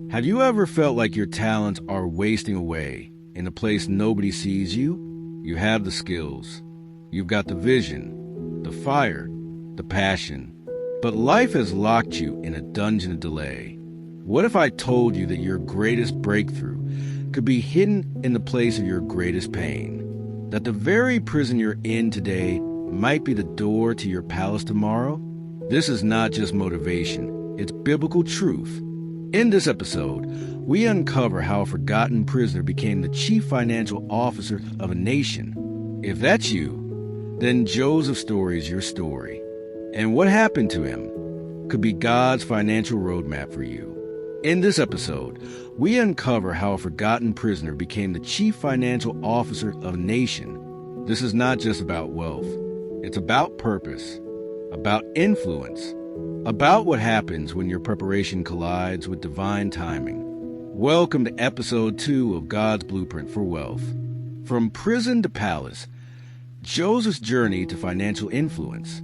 Have you ever felt like your talents are wasting away in a place nobody sees you? You have the skills. You've got the vision, the fire, the passion. But life has locked you in a dungeon of delay. What if I told you that your greatest breakthrough could be hidden in the place of your greatest pain? That the very prison you're in today might be the door to your palace tomorrow? This is not just motivation, it's biblical truth. In this episode, we uncover how a forgotten prisoner became the chief financial officer of a nation. If that's you, then Joseph's story is your story. And what happened to him could be God's financial roadmap for you. In this episode, we uncover how a forgotten prisoner became the chief financial officer of a nation. This is not just about wealth. It's about purpose, about influence, about what happens when your preparation collides with divine timing. Welcome to episode 2 of God's Blueprint for Wealth. From prison to palace, Joseph's journey to financial influence.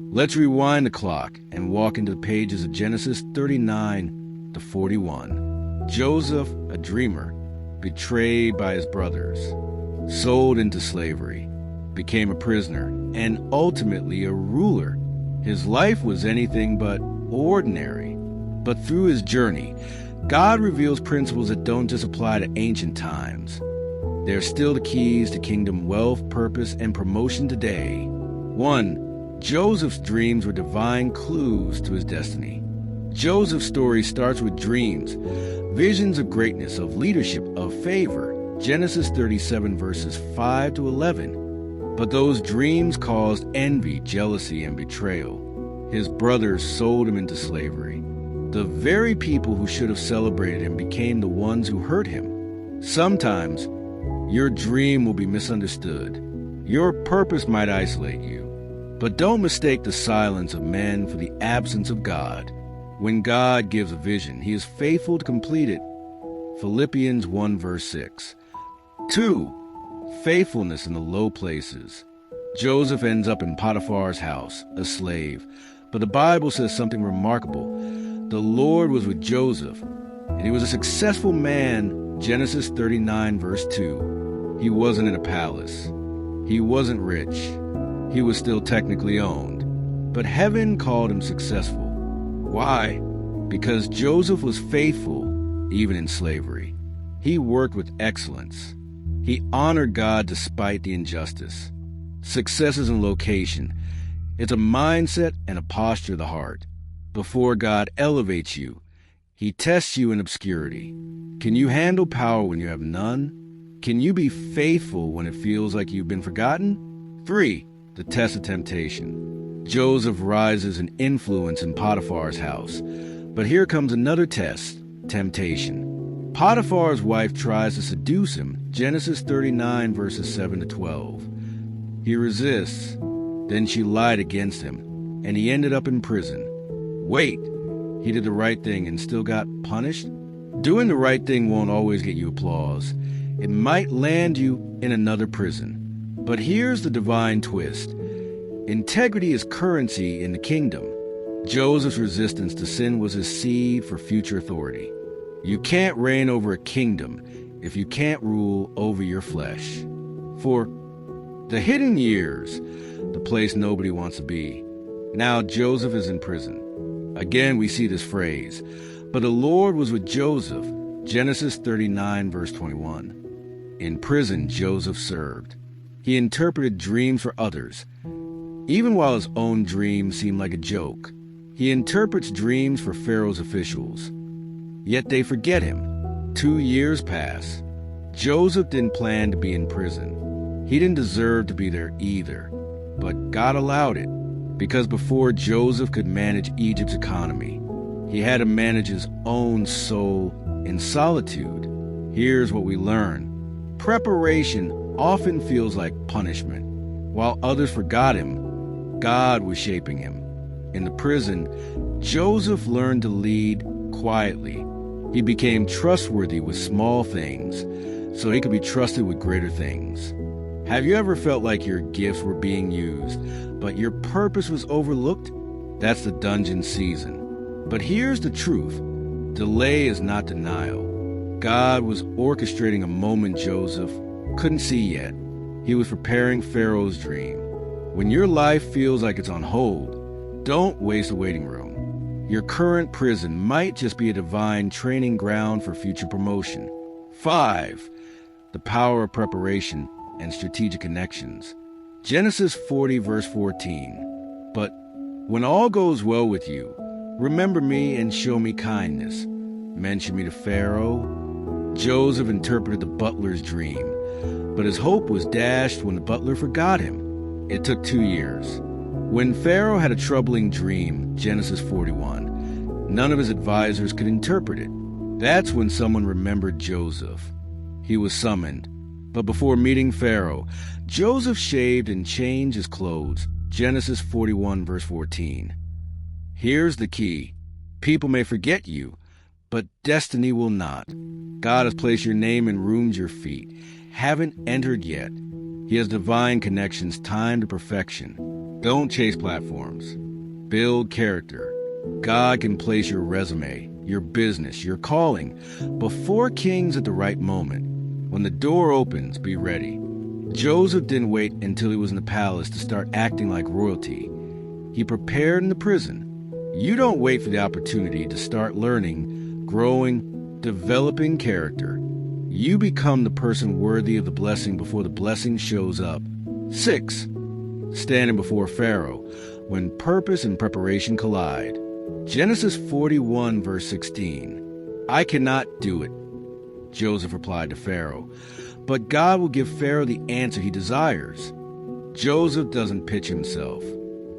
Let's rewind the clock and walk into the pages of Genesis 39 to 41. Joseph, a dreamer, betrayed by his brothers, sold into slavery, became a prisoner, and ultimately a ruler. His life was anything but ordinary. But through his journey, God reveals principles that don't just apply to ancient times. They're still the keys to kingdom wealth, purpose, and promotion today. 1. Joseph's dreams were divine clues to his destiny. Joseph's story starts with dreams, visions of greatness, of leadership, of favor. Genesis 37 verses 5 to 11. But those dreams caused envy, jealousy, and betrayal. His brothers sold him into slavery. The very people who should have celebrated him became the ones who hurt him. Sometimes, your dream will be misunderstood. Your purpose might isolate you. But don't mistake the silence of men for the absence of God. When God gives a vision, he is faithful to complete it. Philippians 1 verse 6. 2. Faithfulness in the low places. Joseph ends up in Potiphar's house, a slave. But the Bible says something remarkable. The Lord was with Joseph, and he was a successful man. Genesis 39 verse 2. He wasn't in a palace. He wasn't rich. He was still technically owned. But heaven called him successful. Why? Because Joseph was faithful, even in slavery. He worked with excellence. He honored God despite the injustice. Success isn't location. It's a mindset and a posture of the heart. Before God elevates you, he tests you in obscurity. Can you handle power when you have none? Can you be faithful when it feels like you've been forgotten? 3. The test of temptation. Joseph rises in influence in Potiphar's house. But here comes another test, temptation. Potiphar's wife tries to seduce him. Genesis 39 verses 7 to 12. He resists. Then she lied against him, and he ended up in prison. Wait, he did the right thing and still got punished? Doing the right thing won't always get you applause. It might land you in another prison. But here's the divine twist. Integrity is currency in the kingdom. Joseph's resistance to sin was his seed for future authority. You can't reign over a kingdom if you can't rule over your flesh. For the hidden years, the place nobody wants to be. Now Joseph is in prison. Again, we see this phrase, but the Lord was with Joseph. Genesis 39 verse 21. In prison, Joseph served. He interpreted dreams for others, even while his own dreams seemed like a joke. He interprets dreams for Pharaoh's officials. Yet they forget him. 2 years pass. Joseph didn't plan to be in prison. He didn't deserve to be there either. But God allowed it, because before Joseph could manage Egypt's economy, he had to manage his own soul in solitude. Here's what we learn. Preparation often feels like punishment. While others forgot him, God was shaping him. In the prison, Joseph learned to lead quietly. He became trustworthy with small things, so he could be trusted with greater things. Have you ever felt like your gifts were being used, but your purpose was overlooked? That's the dungeon season. But here's the truth. Delay is not denial. God was orchestrating a moment Joseph couldn't see yet. He was preparing Pharaoh's dream. When your life feels like it's on hold, don't waste a waiting room. Your current prison might just be a divine training ground for future promotion. 5. The power of preparation and strategic connections. Genesis 40, verse 14. But when all goes well with you, remember me and show me kindness. Mention me to Pharaoh. Joseph interpreted the butler's dream, but his hope was dashed when the butler forgot him. It took 2 years. When Pharaoh had a troubling dream, Genesis 41, none of his advisors could interpret it. That's when someone remembered Joseph. He was summoned, but before meeting Pharaoh, Joseph shaved and changed his clothes. Genesis 41, verse 14. Here's the key. People may forget you, but destiny will not. God has placed your name in rooms your feet haven't entered yet. He has divine connections timed to perfection. Don't chase platforms. Build character. God can place your resume, your business, your calling before kings at the right moment. When the door opens, be ready. Joseph didn't wait until he was in the palace to start acting like royalty. He prepared in the prison. You don't wait for the opportunity to start learning, growing, developing character. You become the person worthy of the blessing before the blessing shows up. 6. Standing before Pharaoh when purpose and preparation collide. Genesis 41, verse 16. I cannot do it, Joseph replied to Pharaoh, but God will give Pharaoh the answer he desires. Joseph doesn't pitch himself.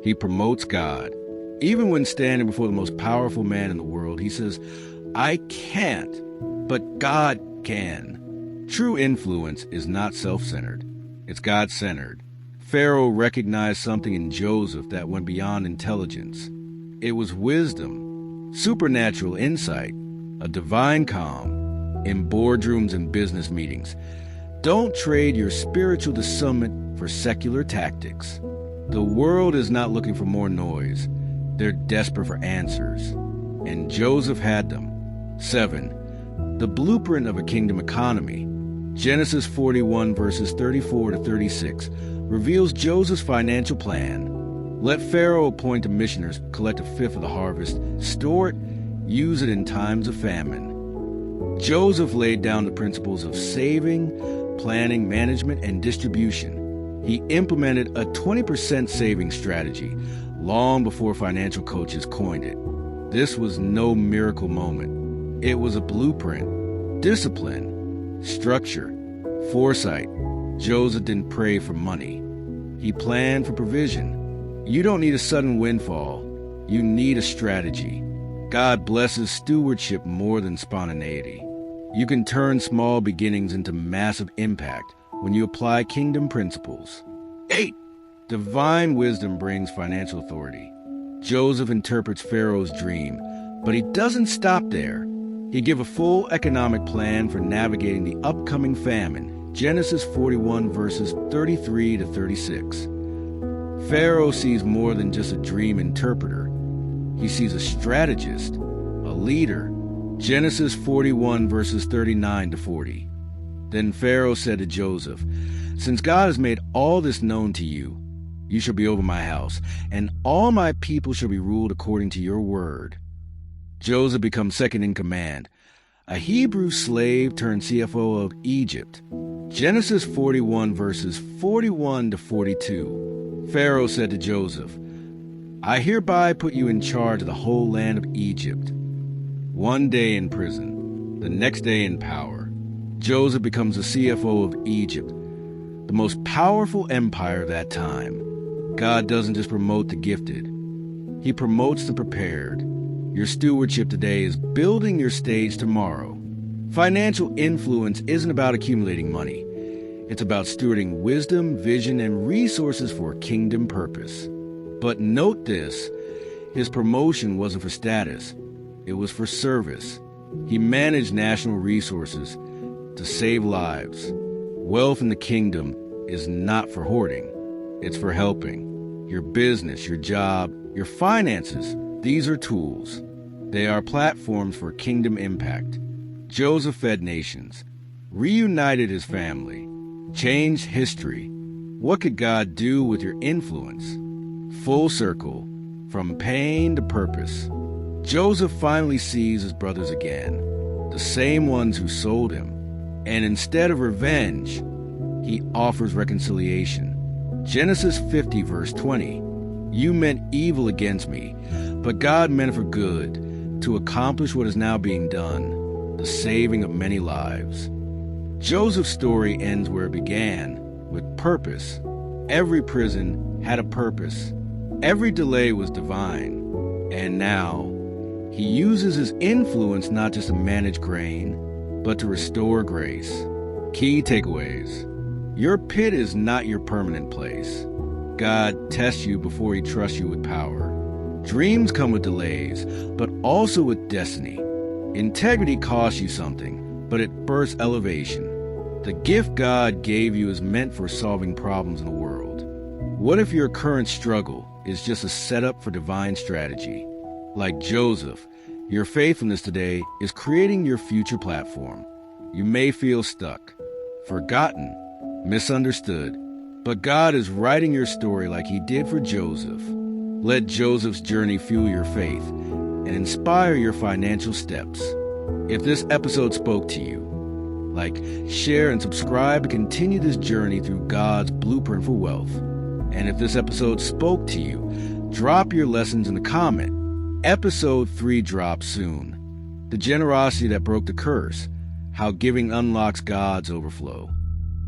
He promotes God. Even when standing before the most powerful man in the world, he says, I can't, but God can. True influence is not self-centered. It's God-centered. Pharaoh recognized something in Joseph that went beyond intelligence. It was wisdom, supernatural insight, a divine calm in boardrooms and business meetings. Don't trade your spiritual discernment for secular tactics. The world is not looking for more noise. They're desperate for answers. And Joseph had them. 7. The blueprint of a kingdom economy. Genesis 41, verses 34 to 36, reveals Joseph's financial plan. Let Pharaoh appoint commissioners, collect a fifth of the harvest, store it, use it in times of famine. Joseph laid down the principles of saving, planning, management, and distribution. He implemented a 20% saving strategy long before financial coaches coined it. This was no miracle moment. It was a blueprint, discipline, structure, foresight. Joseph didn't pray for money. He planned for provision. You don't need a sudden windfall. You need a strategy. God blesses stewardship more than spontaneity. You can turn small beginnings into massive impact when you apply kingdom principles. 8. Divine wisdom brings financial authority. Joseph interprets Pharaoh's dream, but he doesn't stop there. He gives a full economic plan for navigating the upcoming famine. Genesis 41, verses 33 to 36. Pharaoh sees more than just a dream interpreter. He sees a strategist, a leader. Genesis 41, verses 39 to 40. Then Pharaoh said to Joseph, Since God has made all this known to you, you shall be over my house, and all my people shall be ruled according to your word. Joseph becomes second in command, a Hebrew slave turned CFO of Egypt. Genesis 41, verses 41 to 42. Pharaoh said to Joseph, I hereby put you in charge of the whole land of Egypt. One day in prison, the next day in power. Joseph becomes the CFO of Egypt, the most powerful empire of that time. God doesn't just promote the gifted. He promotes the prepared. Your stewardship today is building your stage tomorrow. Financial influence isn't about accumulating money. It's about stewarding wisdom, vision, and resources for kingdom purpose. But note this, his promotion wasn't for status. It was for service. He managed national resources to save lives. Wealth in the kingdom is not for hoarding. It's for helping. Your business, your job, your finances, these are tools. They are platforms for kingdom impact. Joseph fed nations, reunited his family, changed history. What could God do with your influence? Full circle, from pain to purpose. Joseph finally sees his brothers again, the same ones who sold him. And instead of revenge, he offers reconciliation. Genesis 50, verse 20. You meant evil against me, but God meant it for good, to accomplish what is now being done, the saving of many lives. Joseph's story ends where it began, with purpose. Every prison had a purpose. Every delay was divine. And now, he uses his influence not just to manage grain, but to restore grace. Key takeaways. Your pit is not your permanent place. God tests you before he trusts you with power. Dreams come with delays, but also with destiny. Integrity costs you something, but it births elevation. The gift God gave you is meant for solving problems in the world. What if your current struggle is just a setup for divine strategy? Like Joseph, your faithfulness today is creating your future platform. You may feel stuck, forgotten, misunderstood, but God is writing your story like he did for Joseph. Let Joseph's journey fuel your faith and inspire your financial steps. If this episode spoke to you, like, share, and subscribe to continue this journey through God's blueprint for wealth. And if this episode spoke to you, drop your lessons in the comment. Episode 3 drops soon. The generosity that broke the curse, how giving unlocks God's overflow.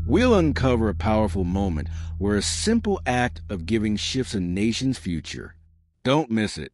We'll uncover a powerful moment where a simple act of giving shifts a nation's future. Don't miss it.